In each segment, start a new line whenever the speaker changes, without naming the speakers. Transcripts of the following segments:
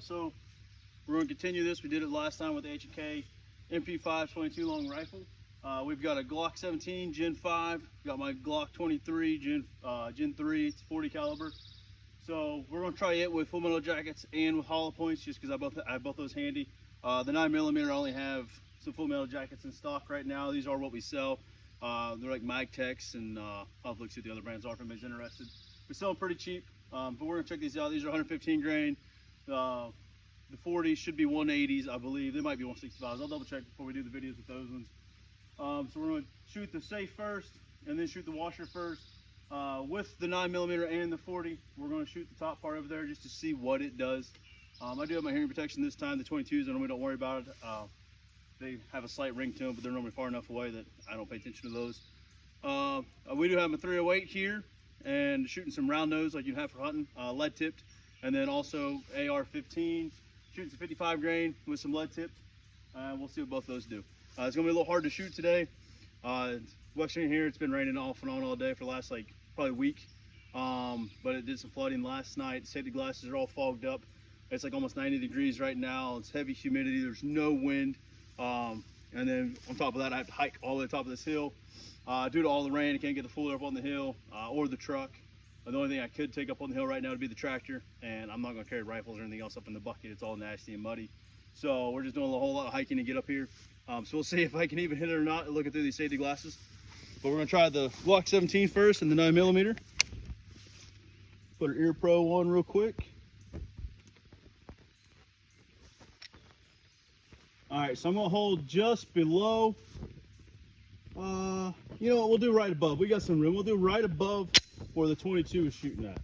So we're going to continue this. We did it last time with the H&K MP5 22 long rifle. We've got a Glock 17 Gen 5. We've got my Glock 23 Gen 3. It's 40 caliber. So we're going to try it with full metal jackets and with hollow points, just because I have both those handy. The 9mm I only have some full metal jackets in stock right now. These are what we sell. They're like Magtex, and I'll have to look see what the other brands are if anybody's interested. We sell them pretty cheap, but we're gonna check these out. These are 115 grain. The 40s should be 180s, I believe. They might be 165s. I'll double check before we do the videos with those ones. So we're gonna shoot the safe first, and then shoot the washer first. With the 9mm and the 40, we're gonna shoot the top part over there just to see what it does. I do have my hearing protection this time. The 22s, I normally don't worry about it. They have a slight ring to them, but they're normally far enough away that I don't pay attention to those. We do have a 308 here, and shooting some round nose like you have for hunting, lead tipped, and then also AR15, shooting some 55 grain with some lead tipped. We'll see what both those do. It's gonna be a little hard to shoot today. Western here, it's been raining off and on all day for the last probably week, but it did some flooding last night. Safety glasses are all fogged up. It's like almost 90 degrees right now. It's heavy humidity. There's no wind. And then on top of that, I have to hike all the way to the top of this hill. Due to all the rain, I can't get the full up on the hill or the truck. The only thing I could take up on the hill right now would be the tractor, and I'm not going to carry rifles or anything else up in the bucket. It's all nasty and muddy. So we're just doing a whole lot of hiking to get up here. So we'll see if I can even hit it or not looking through these safety glasses. But we're going to try the Glock 17 first and the 9mm. Put our ear pro on real quick. All right, so I'm gonna hold just below, you know what, we'll do right above. We got some room. We'll do right above where the 22 is shooting at.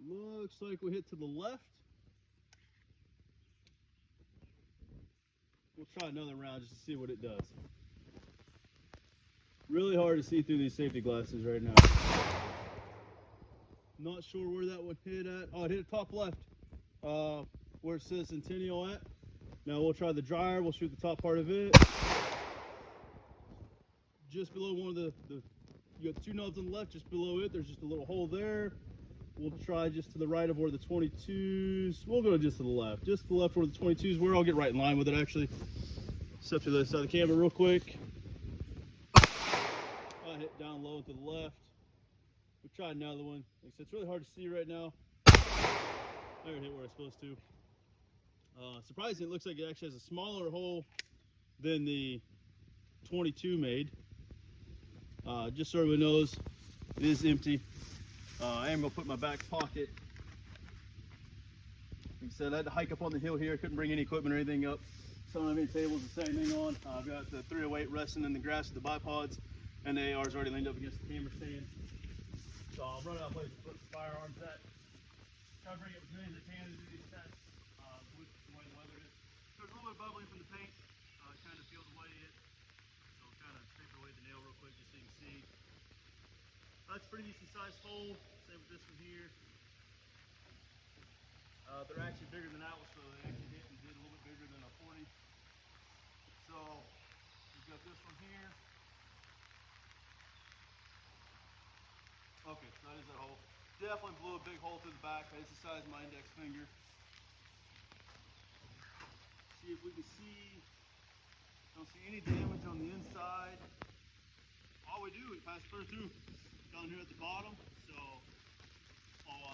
Looks like we hit to the left. We'll try another round just to see what it does. Really hard to see through these safety glasses right now. Not sure where that one hit at. Oh, it hit top left. Where it says Centennial at. Now we'll try the dryer. We'll shoot the top part of it. Just below one of the you got two knobs on the left, just below it, there's just a little hole there. We'll try just to the right of where the 22s, we'll go just to the left. Just to the left where the 22s were. I'll get right in line with it actually. Step to the side of the camera real quick. I hit down low to the left. We'll try another one. Like I said, it's really hard to see right now. I already hit where I was supposed to. Surprisingly, it looks like it actually has a smaller hole than the 22 made. Just so everyone knows, it is empty. I am going to put in my back pocket. Like I said, I had to hike up on the hill here. I couldn't bring any equipment or anything up. So I don't have any tables to set anything on. I've got the 308 resting in the grass with the bipods, and the AR's already leaned up against the camera stand. So I'll run out of place to put the firearms at. Try to bring it as many as I can to do these tests with the way the weather is. So there's a little bit of bubbling from the paint, kind of peeled away it. So I'll kind of scrape away the nail real quick just so you can see. That's a pretty decent sized hole. Same with this one here. They're actually bigger than that one, so they actually hit and did a little bit bigger than a 40. So we've got this one here. Okay, so that is that hole. Definitely blew a big hole through the back. It's the size of my index finger. See if we can see. Don't see any damage on the inside. All we do is pass through down here at the bottom. So,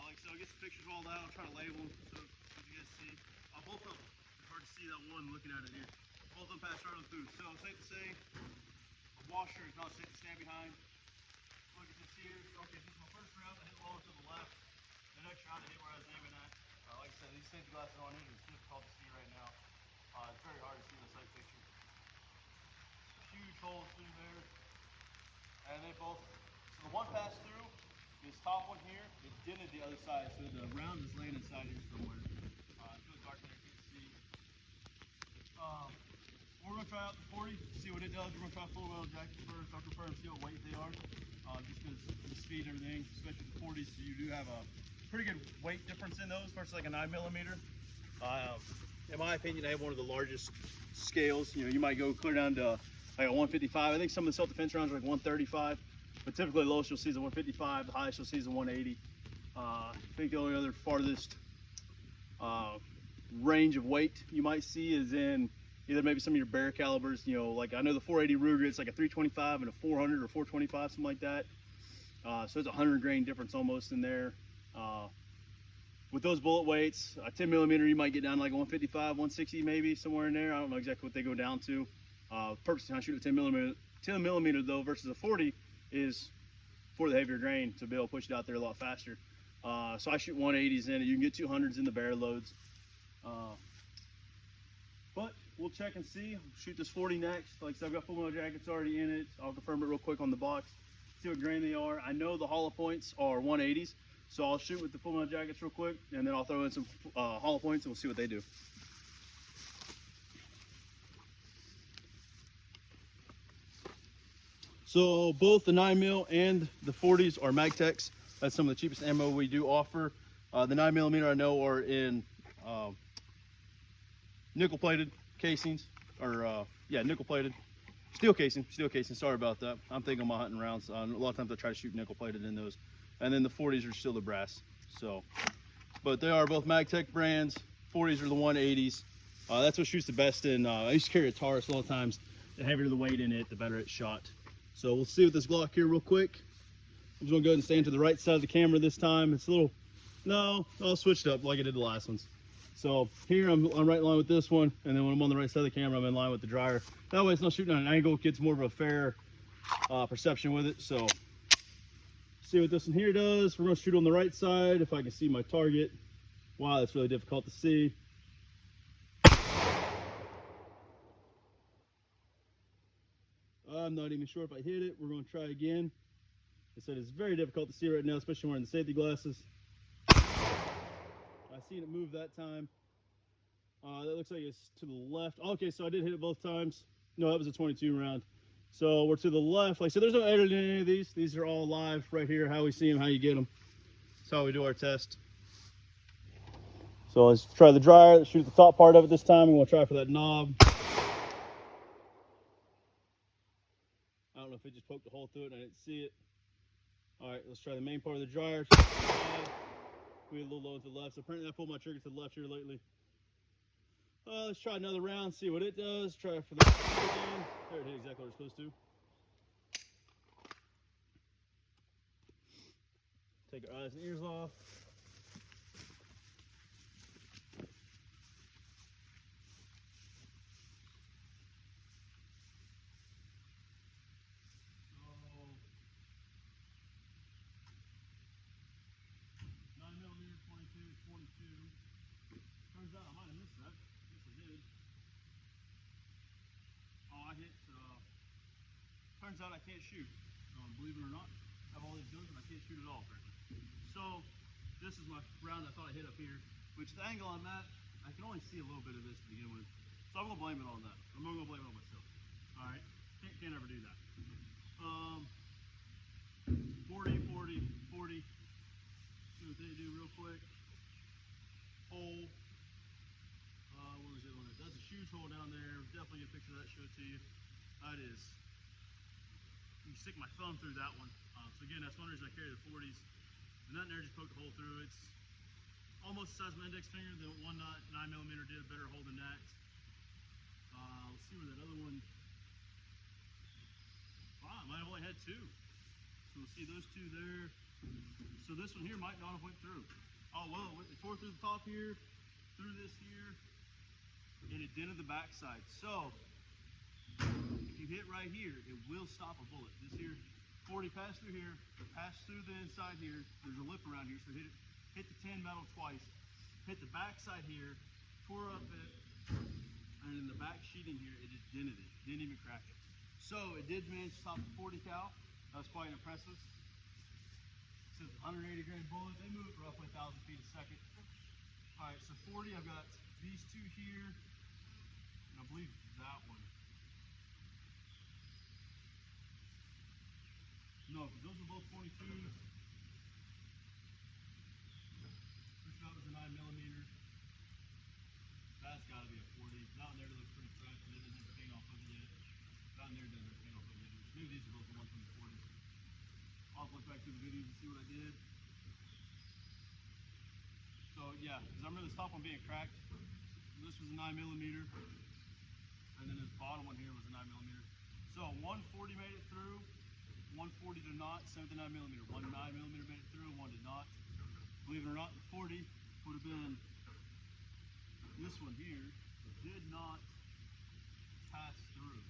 like I said, I'll get some pictures of all that. I'll try to label them so you guys see. Both of them. It's hard to see that one looking at it here. Both of them pass right on through. So it's safe to say a washer is not safe to stand behind. Look at this here. Okay, this is my first round. I hit lower to the left. The next round I hit where I was aiming at. Like I said, these safety glasses on it. It's difficult to see right now. It's very hard to see in the sight picture. Huge holes through there. And they both, so the one passed through, this top one here, it dented the other side. So the round is laying inside here somewhere. It's really dark there, you can't see. We're going to try out the 40, see what it does. We're going to try full metal jackets first. I'll confirm, see what weight they are. Just because the speed and everything, especially the 40s, so you do have a pretty good weight difference in those versus like a 9mm. In my opinion, I have one of the largest scales. You know, you might go clear down to like a 155. I think some of the self-defense rounds are like 135, but typically the lowest you'll see is a 155, the highest you'll see is a 180. think the only other farthest range of weight you might see is in either maybe some of your bear calibers. You know, like I know the 480 Ruger, it's like a 325 and a 400 or 425, something like that. So it's a 100 grain difference almost in there. With those bullet weights, a 10 millimeter, you might get down to like 155, 160 maybe, somewhere in there. I don't know exactly what they go down to. Purpose behind shooting a 10 millimeter though versus a 40 is for the heavier grain to be able to push it out there a lot faster. So I shoot 180s in it. You can get 200s in the bear loads. But we'll check and see. I'll shoot this 40 next. Like I said, I've got full metal jackets already in it. I'll confirm it real quick on the box, see what grain they are. I know the hollow points are 180s, so I'll shoot with the full metal jackets real quick, and then I'll throw in some hollow points and we'll see what they do. So both the 9mm and the 40s are Magtechs. That's some of the cheapest ammo we do offer. The 9mm I know are in nickel plated casings, or yeah, nickel plated. Steel casing, sorry about that. I'm thinking of my hunting rounds. A lot of times I try to shoot nickel plated in those. And then the 40s are still the brass. So, but they are both Magtech brands. 40s are the 180s. That's what shoots the best in, I used to carry a Taurus a lot of times. The heavier the weight in it, the better it's shot. So we'll see with this Glock here real quick. I'm just gonna go ahead and stand to the right side of the camera this time. It's a little, no, I'll switch it up like I did the last ones. So here I'm right in line with this one, and then when I'm on the right side of the camera, I'm in line with the dryer. That way it's not shooting on an angle, it gets more of a fair perception with it. So see what this one here does. We're gonna shoot on the right side if I can see my target. Wow, that's really difficult to see. I'm not even sure if I hit it. We're gonna try again. I said it's very difficult to see right now, especially wearing the safety glasses. I seen it move that time. That looks like it's to the left. Okay, so I did hit it both times. No, that was a 22 round. So we're to the left. Like I said, there's no editing in any of these. These are all live right here, how we see them, how you get them. That's how we do our test. So let's try the dryer. Let's shoot the top part of it this time. We're gonna try for that knob. I don't know if it just poked a hole through it and I didn't see it. All right, let's try the main part of the dryer. We a little low to the left. So apparently I pulled my trigger to the left here lately. Let's try another round, see what it does. Try for that again. There, it hit exactly what it's supposed to. Take our eyes and ears off. Turns out I might have missed that. Yes, I did. Oh, I hit. Turns out I can't shoot. Believe it or not, I have all these guns and I can't shoot at all, apparently. So, this is my round I thought I hit up here, which the angle I'm at, I can only see a little bit of this to begin with. So I'm going to blame it on that. I'm going to blame it on myself. Alright? Can't ever do that. 40, 40, 40. See what they do real quick. Hole. What was the other one? That's a huge hole down there. Definitely get a picture of that, show it to you. That is, you can stick my thumb through that one. So again, that's one reason I carry the 40s. And that there just poked a hole through. It's almost the size of my index finger. The 9mm did a better hole than that. Let's see where that other one. Wow, I might have only had two. So we'll see those two there. So this one here might not have went through. Oh, well, it tore through the top here, through this here, and it dented the backside. So, if you hit right here, it will stop a bullet. This here, 40 passed through here, it passed through the inside here. There's a lip around here, so hit the tin metal twice. Hit the backside here, tore up it, and in the back sheeting here, it just dented it. Didn't even crack it. So, it did manage to stop the 40 cal. That was quite impressive. It's a 180 grain bullet. They move at roughly 1,000 feet a second. All right, so 40, I've got these two here, and I believe that one. No, those are both 22s. First shot was a 9mm. That's got to be a 40. That one there looks pretty fresh, and it doesn't have the paint off of it yet. That one there doesn't have the paint off of it yet. Maybe these are both the ones from the 40s. I'll look back through the videos and see what I did. yeah, because I remember this top one being cracked. This was a 9mm, and then this bottom one here was a 9mm. So 140 made it through, 140 did not, 79mm. One 9mm made it through, one did not. Believe it or not, the 40 would have been this one here, did not pass through,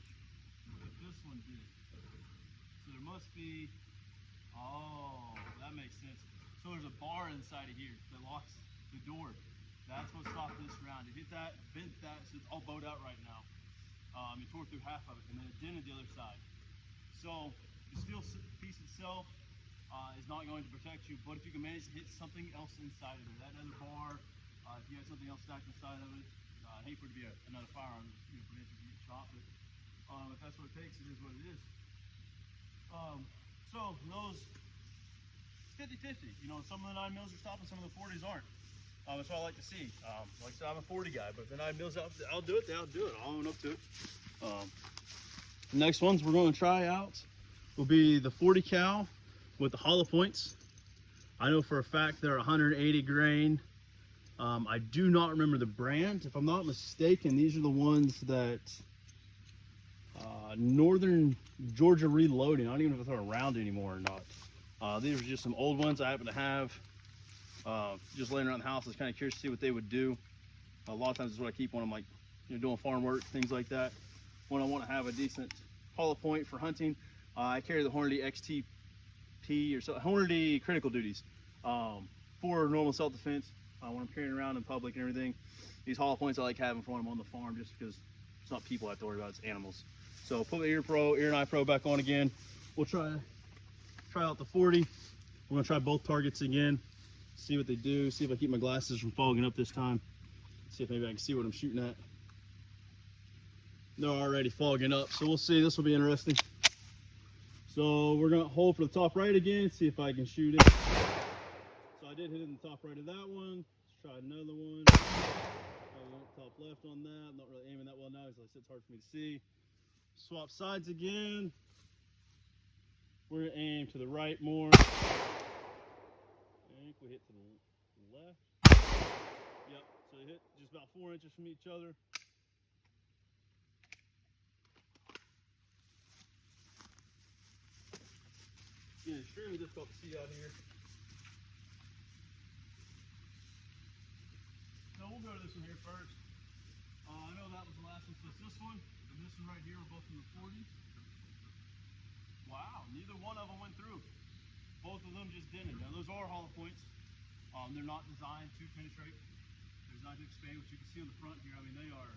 but this one did. So there must be, oh, that makes sense. So there's a bar inside of here that locks the door. That's what stopped this round. It hit that, bent that, so it's all bowed out right now. It tore through half of it, and then it dented the other side. So the steel piece itself is not going to protect you, but if you can manage to hit something else inside of it, that other bar, if you have something else stacked inside of it, I'd hate for it to be another firearm, potentially get shot, but if that's what it takes, it is what it is. So those 50-50, some of the 9mm are stopping, some of the 40s aren't. That's what I like to see. Like I said, I'm a 40 guy, but if the 9mm I'll do it, then I'll do it. I'll own up to it. The next ones we're going to try out will be the 40 cal with the hollow points. I know for a fact they're 180 grain. I do not remember the brand. If I'm not mistaken, these are the ones that Northern Georgia Reloading. I don't even know if they're around anymore or not. These are just some old ones I happen to have. Just laying around the house. I was kind of curious to see what they would do. A lot of times is what I keep when I'm like, doing farm work, things like that. When I want to have a decent hollow point for hunting, I carry the Hornady XTP or so, Hornady Critical Duties for normal self-defense. When I'm carrying around in public and everything, these hollow points I like having for when I'm on the farm, just because it's not people I have to worry about, it's animals. So put the ear and eye pro back on again. We'll try out the 40. We're gonna try both targets again. See what they do, see if I keep my glasses from fogging up this time. See if maybe I can see what I'm shooting at. They're already fogging up, so we'll see. This will be interesting. So we're gonna hold for the top right again, see if I can shoot it. So I did hit it in the top right of that one. Let's try another one. Top left on that. I'm not really aiming that well now, because it's hard for me to see. Swap sides again. We're gonna aim to the right more. I think we hit to the left. Yep, so they hit just about 4 inches from each other. Yeah, extremely difficult to see out here. So we'll go to this one here first. I know that was the last one, so it's this one and this one right here are both in the 40s. Wow, neither one of them went through. Both of them just dented. Now those are hollow points. They're not designed to penetrate. They're designed to expand, which you can see on the front here. I mean, they are.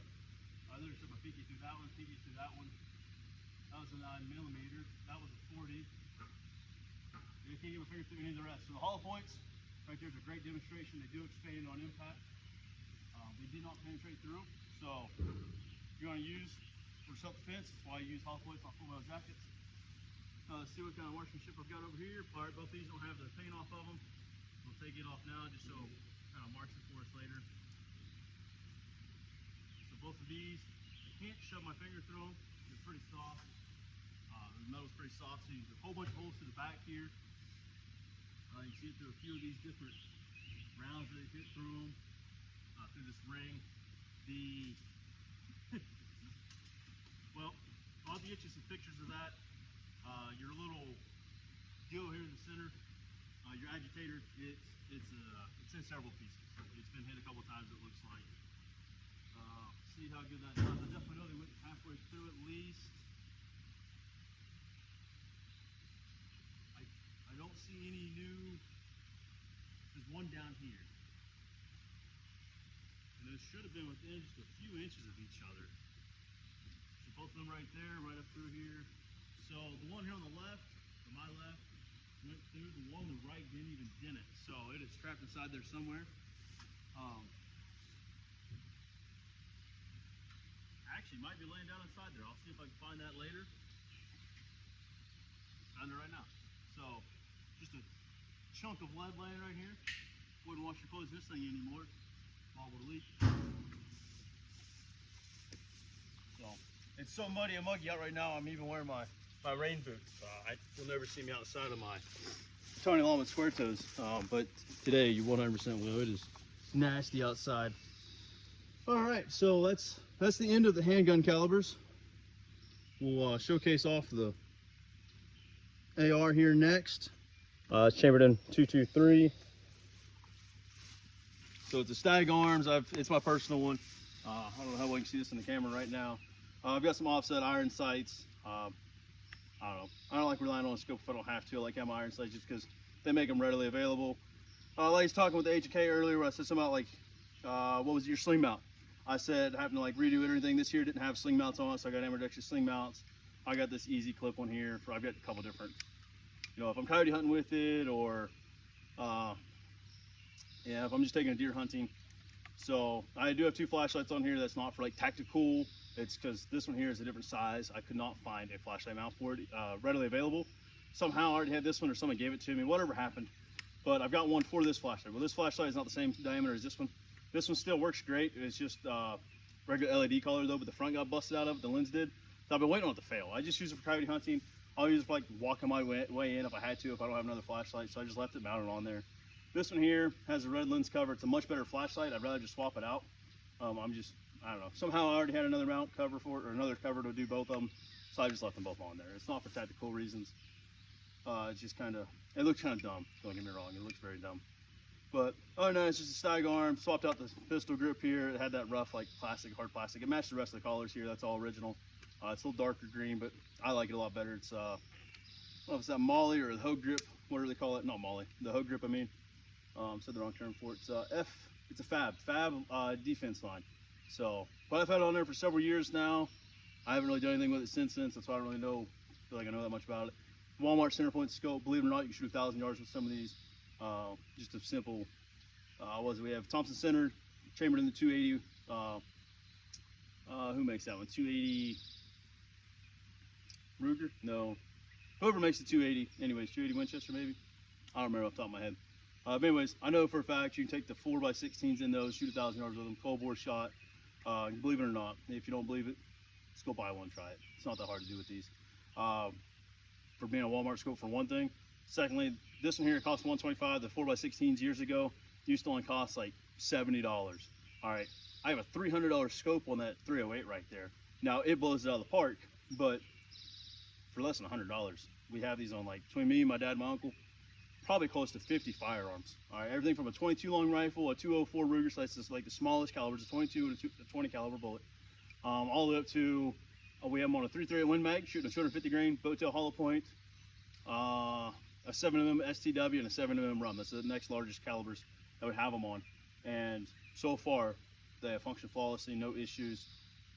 There's my pinky through that one, pinky through that one. That was a 9mm. That was a 40. You can't get my finger through any of the rest. So the hollow points right there is a great demonstration. They do expand on impact. They did not penetrate through. So you're going to use for self-defense. That's why I use hollow points on full-metal jackets. Let's see what kind of marksmanship I've got over here. All right, both these don't have the paint off of them. We'll take it off now just so kind of marks it for us later. So both of these, I can't shove my finger through them. They're pretty soft. The metal's pretty soft, so there's a whole bunch of holes to the back here. You can see through a few of these different rounds that they hit through them, through this ring. Well, I'll get you some pictures of that. Your little deal here in the center, your agitator, it's in several pieces. It's been hit a couple times, it looks like. See how good that does. I definitely know they went halfway through at least. I don't see any new. There's one down here. And those should have been within just a few inches of each other. So both of them right there, right up through here. So the one here on the left, to my left, went through. The one on the right didn't even dent it. So it is trapped inside there somewhere. Actually, might be laying down inside there. I'll see if I can find that later. Found it right now. So just a chunk of lead laying right here. Wouldn't wash your clothes in this thing anymore. Liable to leak. So it's so muddy and muggy out right now. I'm even wearing my rain boots. You'll never see me outside of my Tony Lawman square toes. But today you 100% will. It is nasty outside. All right, so that's the end of the handgun calibers. We'll showcase off the AR here next. It's chambered in 223. So it's a Stag Arms. It's my personal one. I don't know how well you can see this in the camera right now. I've got some offset iron sights. I don't know. I don't like relying on a scope if I don't have to. I like having iron sights just because they make them readily available. Like I was talking with the H&K earlier where I said something about like, what was your sling mount? I said having to like redo everything this year, didn't have sling mounts on it, so I got ambidextrous sling mounts. I got this easy clip one here. I've got a couple different, you know, if I'm coyote hunting with it or, yeah, if I'm just taking a deer hunting. So I do have two flashlights on here. That's not for like tactical. It's because this one here is a different size. I could not find a flashlight mount for it readily available. Somehow I already had this one or someone gave it to me, whatever happened. But I've got one for this flashlight. Well, this flashlight is not the same diameter as this one. This one still works great. It's just regular LED color though, but the front got busted out of it, the lens did. So I've been waiting on it to fail. I just use it for coyote hunting. I'll use it for like walking my way in if I had to, if I don't have another flashlight. So I just left it mounted on there. This one here has a red lens cover. It's a much better flashlight. I'd rather just swap it out. I don't know. Somehow I already had another mount cover for it, or another cover to do both of them. So I just left them both on there. It's not for tactical reasons. It's just kind of, it looks kind of dumb. Don't get me wrong. It looks very dumb. But other than that, it's just a Stag Arm. Swapped out the pistol grip here. It had that rough, like plastic, hard plastic. It matched the rest of the collars here. That's all original. It's a little darker green, but I like it a lot better. It's, I don't know if it's that Molly or the Hogue grip, whatever they call it. Not Molly, the Hogue grip, I mean. Said the wrong term for it. It's a Fab defense line. So, but I've had it on there for several years now. I haven't really done anything with it since then, so I don't really feel like I know that much about it. Walmart center point scope. Believe it or not, you can shoot 1,000 yards with some of these. Just a simple. We have Thompson Center, chambered in the 280. Who makes that one? 280. Ruger? No. Whoever makes the 280. Anyways, 280 Winchester maybe. I don't remember off the top of my head. But anyways, I know for a fact you can take the 4x16s in those, shoot 1,000 yards with them, cold bore shot. Believe it or not, if you don't believe it, just go buy one, try it. It's not that hard to do with these. For being a Walmart scope for one thing. Secondly, this one here cost $125. The 4x16s years ago used to only cost like $70. All right, I have a $300 scope on that 308 right there. Now it blows it out of the park, but for less than $100, we have these on like between me, my dad, my uncle. Probably close to 50 firearms. All right, everything from a 22 long rifle, a 204 Ruger, so that's like the smallest calibers, a 22 and a 20 caliber bullet, all the way up to we have them on a 338 Win Mag, shooting a 250 grain boat tail hollow point, a 7mm STW and a 7mm rum. That's the next largest calibers that we have them on, and so far they have functioned flawlessly, no issues.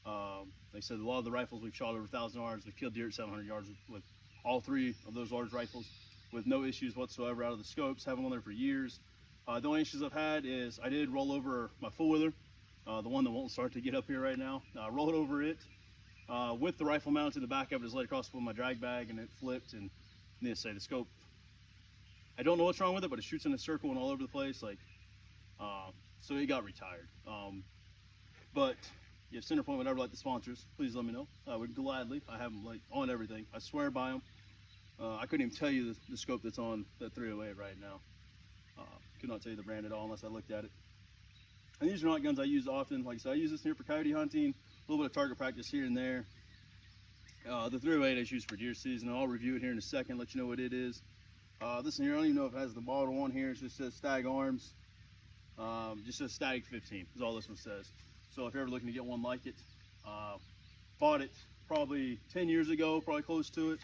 Like I said, a lot of the rifles we've shot over 1,000 yards. We've killed deer at 700 yards with all three of those large rifles, with no issues whatsoever out of the scopes. Have them on there for years. The only issues I've had is I did roll over my full wheeler, the one that won't start to get up here right now. Rolled over it with the rifle mounted in the back of it, just laid across with my drag bag, and it flipped. And needless to say, the scope, I don't know what's wrong with it, but it shoots in a circle and all over the place. Like, so it got retired. But if Centerpoint would ever like the sponsors, please let me know. I would gladly. I have them like on everything. I swear by them. I couldn't even tell you the scope that's on that 308 right now. Could not tell you the brand at all unless I looked at it. And these are not guns I use often. Like I said, I use this here for coyote hunting, a little bit of target practice here and there. The 308 is used for deer season. I'll review it here in a second, let you know what it is. This one here, I don't even know if it has the bottle on here. It just says Stag Arms. Just says Stag 15 is all this one says. So if you're ever looking to get one like it, bought it probably 10 years ago, probably close to it.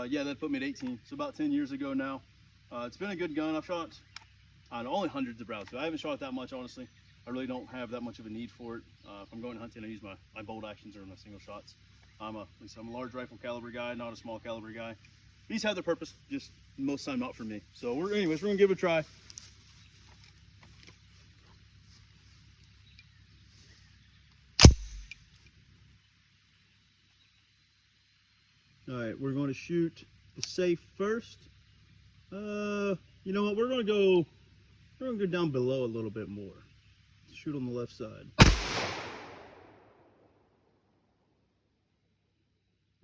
Yeah, that put me at 18, so about 10 years ago now. It's been a good gun. I've shot only hundreds of rounds. So I haven't shot that much, honestly. I really don't have that much of a need for it. If I'm going hunting, I use my bolt actions or my single shots. I'm a large rifle caliber guy, not a small caliber guy. These have their purpose, just most of the time not for me. So anyways, we're gonna give it a try. All right, we're going to shoot the safe first. You know what? We're gonna go down below a little bit more. Shoot on the left side.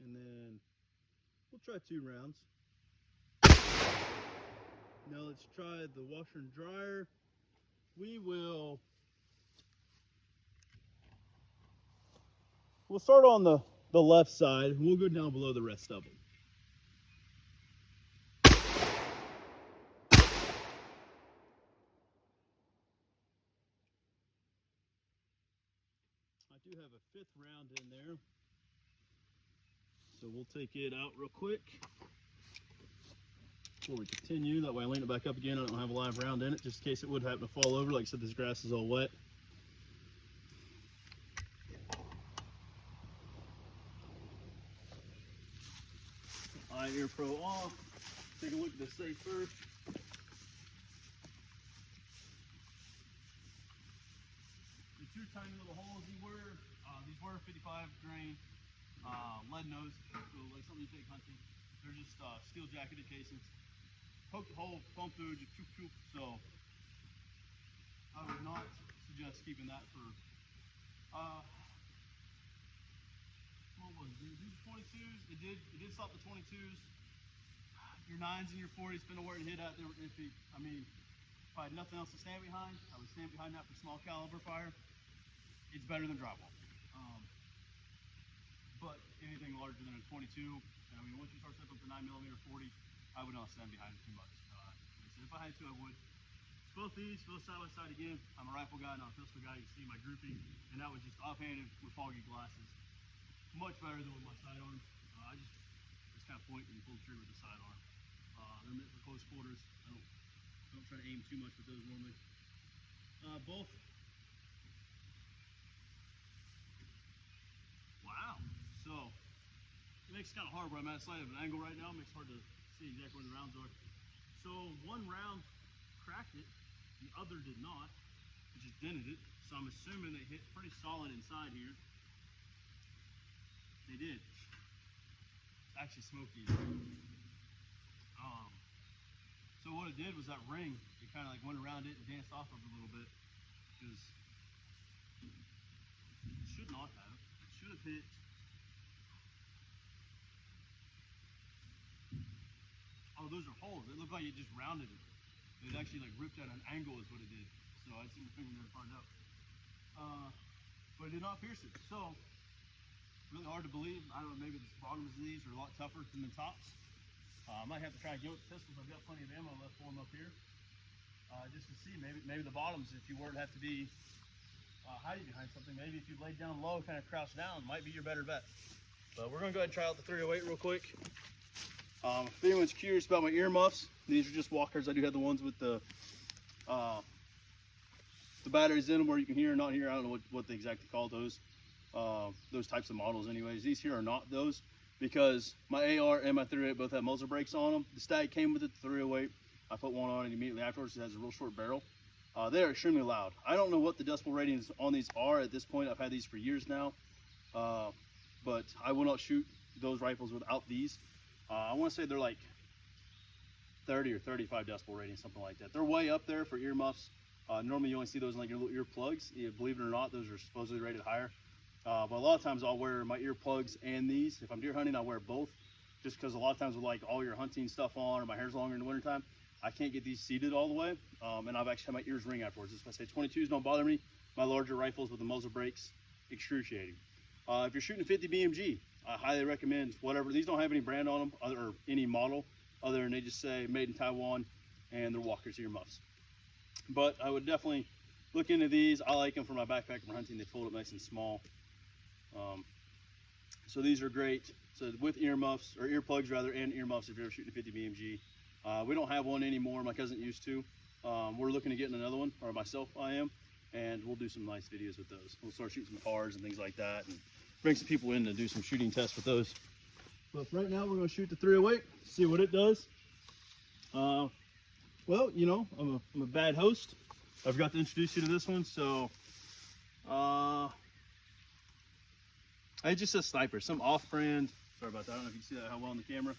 And then we'll try 2 rounds. Now let's try the washer and dryer. We will we'll start on the left side, and we'll go down below the rest of them. I do have a 5th round in there, so we'll take it out real quick before we continue. That way I lean it back up again. I don't have a live round in it, just in case it would happen to fall over. Like I said, this grass is all wet. Ear Pro off. Take a look at the safe first. The 2 tiny little holes these were 55 grain lead nose, so like something you take hunting. They're just steel jacketed casings. Poke the hole, pump through, just choop choop. So I would not suggest keeping that for what was it? These 22s. It did stop the 22s. Your 9s and your 40s, been nowhere to hit at. They were iffy. I mean, if I had nothing else to stand behind, I would stand behind that for small caliber fire. It's better than drywall. But anything larger than a 22, I mean, once you start stepping up to 9mm 40, I would not stand behind it too much. If I had to, I would. Both these, both side by side again. I'm a rifle guy, not a pistol guy. You can see my grouping, and that was just offhanded with foggy glasses. Much better than with my sidearm. I just kind of point and pull the trigger with the sidearm. They're meant for close quarters. I don't try to aim too much with those normally. Both. Wow. So it makes it kind of hard where I'm at a slight of an angle right now. It makes it hard to see exactly where the rounds are. So one round cracked it, the other did not. It just dented it. So I'm assuming they hit pretty solid inside here. They did. It's actually smoky. So what it did was that ring, it kind of like went around it and danced off of it a little bit, because it should not have. It should have hit. Oh, those are holes. It looked like it just rounded it. It actually like ripped at an angle is what it did. So I see my finger there find out. But it did not pierce it. So really hard to believe. I don't know, maybe the bottoms of these are a lot tougher than the tops. I might have to try and get with the pistols. I've got plenty of ammo left for them up here. Just to see, maybe the bottoms, if you were to have to be hiding behind something, maybe if you laid down low, kind of crouched down, might be your better bet. But we're gonna go ahead and try out the 308 real quick. If anyone's curious about my earmuffs, these are just walkers. I do have the ones with the batteries in them where you can hear or not hear. I don't know what they exactly call those types of models anyways. These here are not those, because my AR and my 308 both have muzzle brakes on them. The Stag came with it, the 308. I put one on it immediately afterwards. It has a real short barrel. They're extremely loud. I don't know what the decibel ratings on these are at this point. I've had these for years now, but I will not shoot those rifles without these. I want to say they're like 30 or 35 decibel rating, something like that. They're way up there for earmuffs. Normally you only see those in like your little earplugs. Believe it or not, those are supposedly rated higher. But a lot of times I'll wear my earplugs and these. If I'm deer hunting, I'll wear both, just because a lot of times with like all your hunting stuff on, or my hair's longer in the wintertime, I can't get these seated all the way. And I've actually had my ears ring afterwards. That's why I say 22s don't bother me. My larger rifles with the muzzle brakes, excruciating. If you're shooting 50 BMG, I highly recommend whatever. These don't have any brand on them or any model other than they just say made in Taiwan, and they're Walker's earmuffs. But I would definitely look into these. I like them for my backpack for hunting. They fold up nice and small. So these are great. So with earmuffs, or earplugs rather, and earmuffs if you're ever shooting 50 BMG. We don't have one anymore. My cousin used to. We're looking to get another one, or myself I am, and we'll do some nice videos with those. We'll start shooting some cars and things like that, and bring some people in to do some shooting tests with those. But right now we're going to shoot the 308, see what it does. Well, you know, I'm a bad host. I forgot to introduce you to this one, so it just says Sniper, some off-brand. Sorry about that. I don't know if you can see that how well on the camera.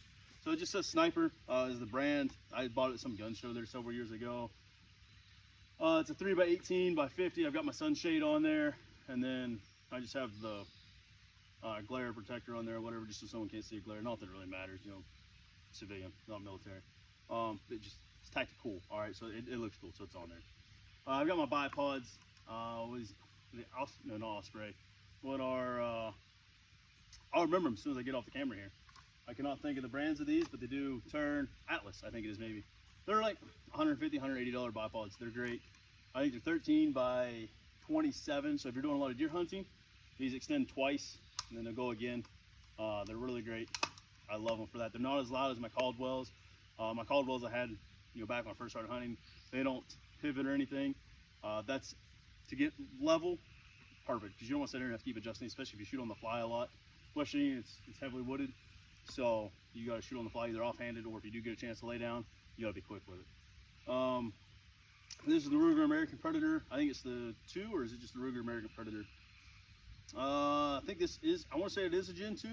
So it just says Sniper is the brand. I bought it at some gun show there several years ago. It's a 3x18 by 50. I've got my sunshade on there, and then I just have the glare protector on there, or whatever, just so someone can't see a glare. Not that it really matters, you know, civilian, not military. It's tactical. All right, so it looks cool, so it's on there. I've got my bipods. Not Osprey. What are I'll remember them as soon as I get off the camera here. I cannot think of the brands of these, but they do turn. Atlas, I think it is maybe. They're like $150, $180 bipods. They're great. I think they're 13 by 27. So if you're doing a lot of deer hunting, these extend twice and then they'll go again. They're really great. I love them for that. They're not as loud as my Caldwells. My Caldwells I had, back when I first started hunting. They don't pivot or anything. That's to get level, perfect. Because you don't want to sit there and have to keep adjusting, especially if you shoot on the fly a lot. Especially it's heavily wooded. So you got to shoot on the fly either offhanded, or if you do get a chance to lay down, you got to be quick with it. This is the Ruger American Predator. I think it's the 2, or is it just the Ruger American Predator? I think this is, I want to say it is a Gen 2.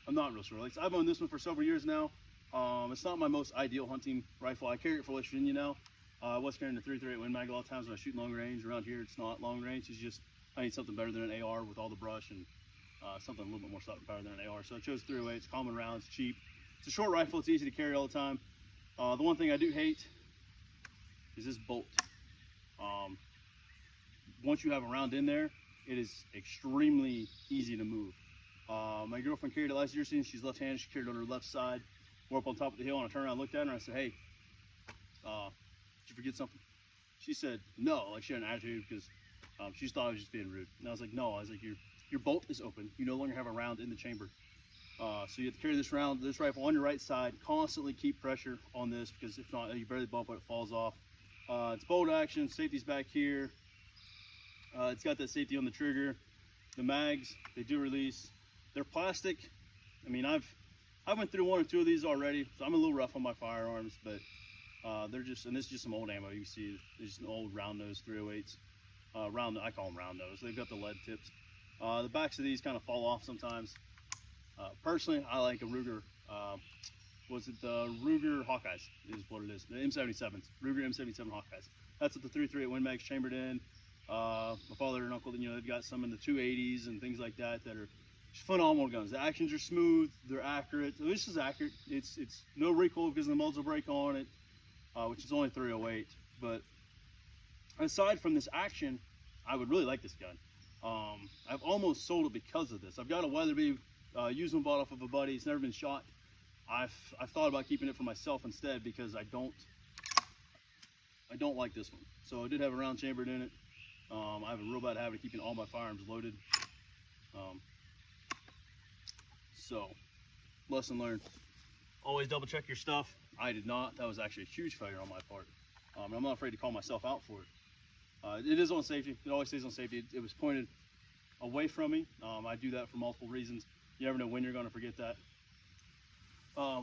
I'm not real sure. Like, I've owned this one for several years now. It's not my most ideal hunting rifle. I carry it for West Virginia now. I was carrying the 338 Win Mag a lot of times when I shoot long range. Around here, it's not long range. It's just, I need something better than an AR with all the brush, and something a little bit more better than an AR. So I chose 308. It's common round, it's cheap. It's a short rifle. It's easy to carry all the time. The one thing I do hate is this bolt. Once you have a round in there, it is extremely easy to move. My girlfriend carried it last year. She's left-handed. She carried it on her left side. We're up on top of the hill, and I turned around and looked at her, and I said, "Hey, did you forget something?" She said, "No." Like, she had an attitude because she thought I was just being rude. And I was like, "No." I was like, your bolt is open. You no longer have a round in the chamber. So you have to carry this rifle on your right side. Constantly keep pressure on this, because if not, you barely bump it, it falls off. It's bolt action. Safety's back here. It's got that safety on the trigger. The mags, they do release. They're plastic. I mean, I went through 1 or 2 of these already, so I'm a little rough on my firearms, but they're just, and this is just some old ammo. You can see there's just an old round nose 308s. I call them round nose. They've got the lead tips. The backs of these kind of fall off sometimes. Personally, I like a Ruger. Was it the Ruger Hawkeyes? Is what it is. The M77s. Ruger M77 Hawkeyes. That's what the 338 Win Mag's chambered in. My father and uncle, they've got some in the 280s and things like that that are phenomenal guns. The actions are smooth, they're accurate. So this is accurate. It's no recoil because the muzzle brake on it, which is only 308. But aside from this action, I would really like this gun. I've almost sold it because of this. I've got a Weatherby used one bought off of a buddy. It's never been shot. I've thought about keeping it for myself instead, because I don't like this one. So I did have a round chambered in it. I have a real bad habit of keeping all my firearms loaded. So, lesson learned. Always double check your stuff. I did not. That was actually a huge failure on my part. And I'm not afraid to call myself out for it. It is on safety. It always stays on safety. It was pointed away from me. I do that for multiple reasons. You never know when you're going to forget that.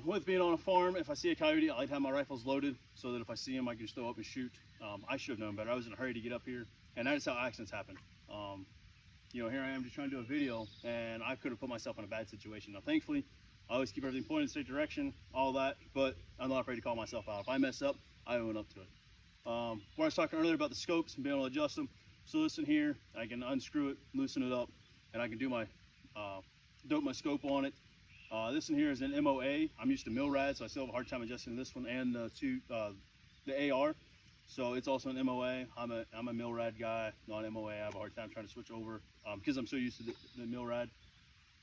With being on a farm, if I see a coyote, I like to have my rifles loaded so that if I see him, I can just throw up and shoot. I should have known better. I was in a hurry to get up here, and that is how accidents happen. Here I am just trying to do a video, and I could have put myself in a bad situation. Now, thankfully, I always keep everything pointed in the straight direction, all that, but I'm not afraid to call myself out. If I mess up, I own up to it. Where I was talking earlier about the scopes and being able to adjust them, so this in here, I can unscrew it, loosen it up, and I can do my dope my scope on it. This in here is an MOA. I'm used to MILRAD, so I still have a hard time adjusting this one and the AR. So it's also an MOA. I'm a MILRAD guy, not MOA. I have a hard time trying to switch over because I'm so used to the MILRAD.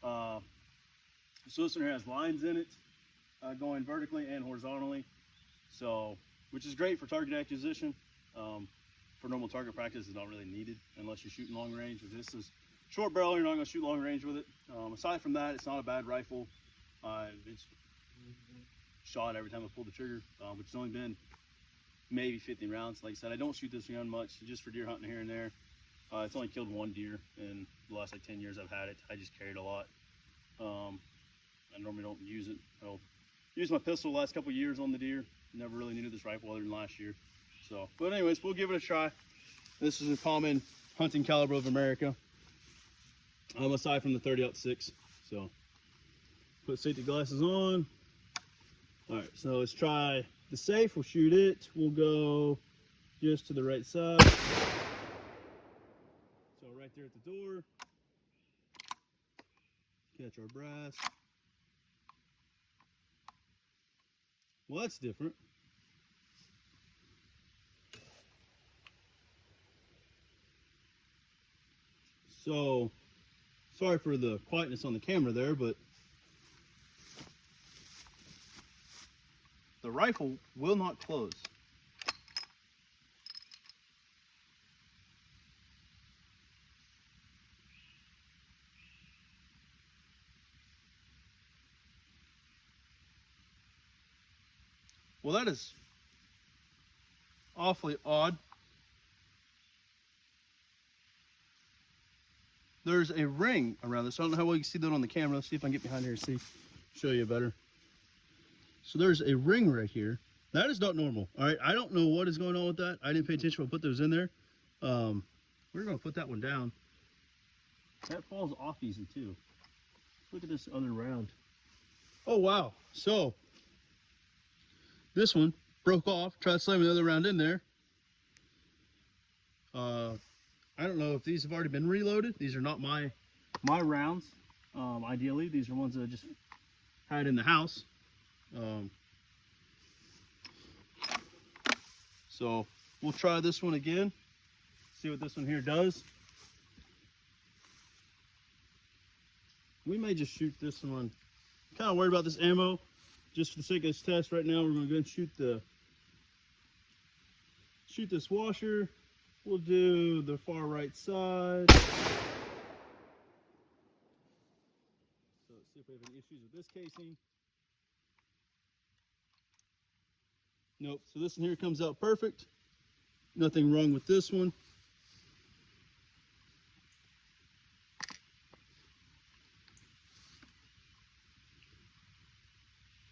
So this one here has lines in it, going vertically and horizontally. So, which is great for target acquisition. For normal target practice, it's not really needed unless you're shooting long range. If this is short barrel, you're not going to shoot long range with it. Aside from that, it's not a bad rifle. It's shot every time I pull the trigger, which has only been maybe 50 rounds. Like I said, I don't shoot this gun much, just for deer hunting here and there. It's only killed 1 deer in the last 10 years I've had it. I just carried a lot. I normally don't use it. I'll use my pistol the last couple years on the deer. Never really needed this rifle other than last year. So, but anyways, we'll give it a try. This is a common hunting caliber of America. Aside from the 30-06. So, put safety glasses on. All right, so let's try the safe. We'll shoot it. We'll go just to the right side. So right there at the door. Catch our brass. Well, that's different. So Sorry for the quietness on the camera there, but the rifle will not close. Well, that is awfully odd. There's a ring around this. I don't know how well you can see that on the camera. Let's see if I can get behind here and see, show you better. So there's a ring right here. That is not normal. All right, I don't know what is going on with that. I didn't pay attention when I put those in there. We're gonna put that one down. That falls off easy too. Look at this other round. Oh wow, so this one broke off. Tried slamming the other round in there. I don't know if these have already been reloaded. These are not my rounds. Ideally, these are ones that I just had in the house. So we'll try this one again. See what this one here does. We may just shoot this one. I'm kind of worried about this ammo. Just for the sake of this test right now, we're going to go and shoot this washer. We'll do the far right side. So let's see if we have any issues with this casing. Nope, so this one here comes out perfect. Nothing wrong with this one.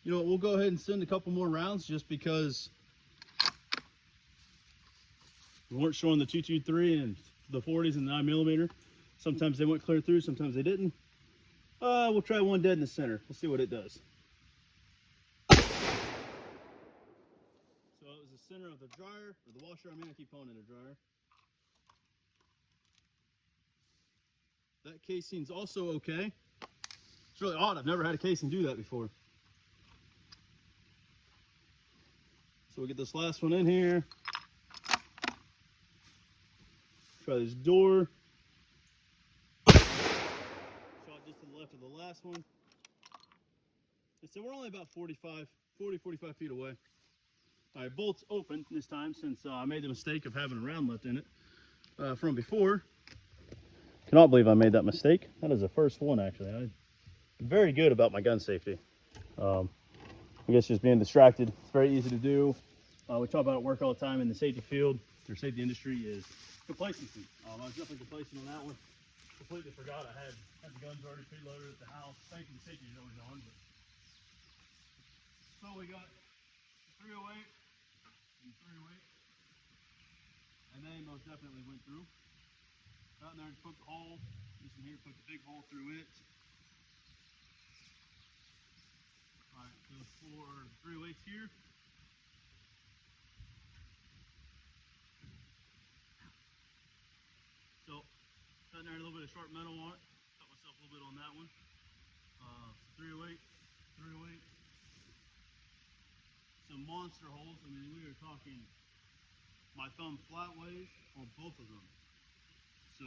You know what, we'll go ahead and send a couple more rounds just because we weren't showing the 223 and the 40s and the 9mm. Sometimes they went clear through, sometimes they didn't. We'll try one dead in the center. We'll see what it does. So it was the center of the dryer, or the washer, I keep calling it a dryer. That casing's also okay. It's really odd, I've never had a casing do that before. So we'll get this last one in here. Try this door. Shot just to the left of the last one. And so we're only about 45 feet away. All right, bolt's open this time since I made the mistake of having a round left in it from before. Cannot believe I made that mistake. That is the first one, actually. I'm very good about my gun safety. I guess just being distracted. It's very easy to do. We talk about it at work all the time in the safety field, or safety industry, is complacency. I was definitely complacent on that one. Completely forgot I had the guns already preloaded at the house. Thankfully, the safety is always on. But... So we got 308 and 308, and they most definitely went through. Out there, just poked the hole. This one here, poked a big hole through it. All right, so for 308s here. So, got there a little bit of sharp metal on it. Cut myself a little bit on that one. 308, 308. Some monster holes. We are talking my thumb flat ways on both of them. So,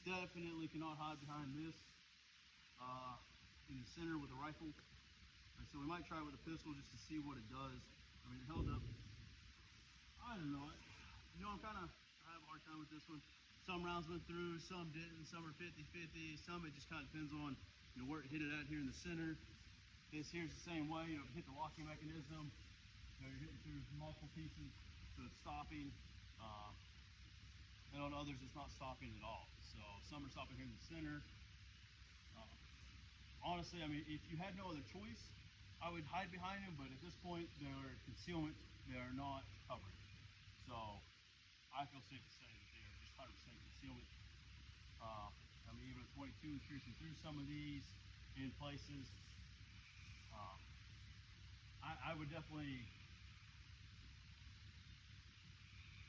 definitely cannot hide behind this in the center with a rifle. And so we might try it with a pistol just to see what it does. It held up. I don't know. I have a hard time with this one. Some rounds went through, some didn't, some are 50-50, some it just kind of depends on where it hit it at here in the center. This here's the same way, hit the locking mechanism, you're hitting through multiple pieces, so it's stopping. And on others it's not stopping at all. So some are stopping here in the center. Honestly, if you had no other choice, I would hide behind them, but at this point they're concealment, they are not coverage. So I feel safe to say that they are just 100% concealment. Even a 22 is piercing through some of these in places. I would definitely,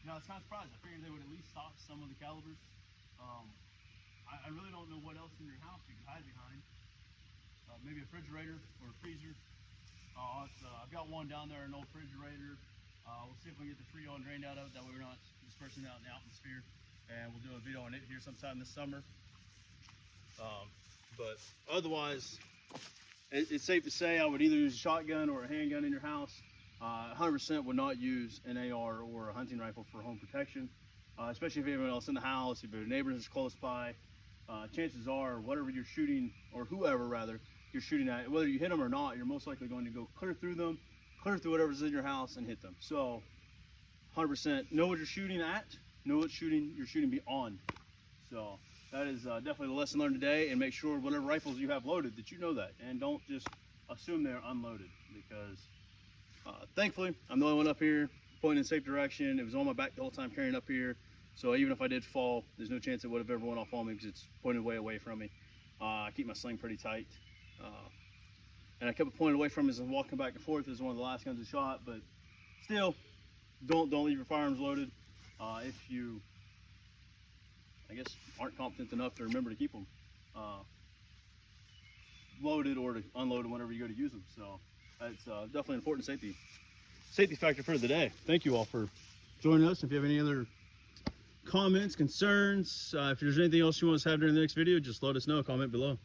I was kind of surprised. I figured they would at least stop some of the calibers. I really don't know what else in your house you could hide behind. Maybe a refrigerator or a freezer. I've got one down there, an old refrigerator. We'll see if we can get the Freon drained out of it. That way we're not dispersing out in the atmosphere. And we'll do a video on it here sometime this summer. But otherwise, it's safe to say I would either use a shotgun or a handgun in your house. 100% would not use an AR or a hunting rifle for home protection, especially if anyone else in the house, if your neighbor is close by. Chances are, whatever you're shooting, or whoever rather, you're shooting at, whether you hit them or not, you're most likely going to go clear through them, clear through whatever's in your house and hit them. So 100% know what you're shooting at, know what you're shooting beyond. So that is definitely the lesson learned today, and make sure whatever rifles you have loaded that you know that, and don't just assume they're unloaded, because thankfully I'm the only one up here pointing in the safe direction. It was on my back the whole time carrying up here, so even if I did fall, there's no chance it would have ever went off on me because it's pointed way away from me. I keep my sling pretty tight, and I kept it pointed away from me as I'm walking back and forth. This is one of the last guns I shot, but still, don't leave your firearms loaded if you, I guess, aren't competent enough to remember to keep them loaded or to unload them whenever you go to use them. So that's definitely an important safety factor for the day. Thank you all for joining us. If you have any other comments, concerns, if there's anything else you want us to have during the next video, just let us know. Comment below.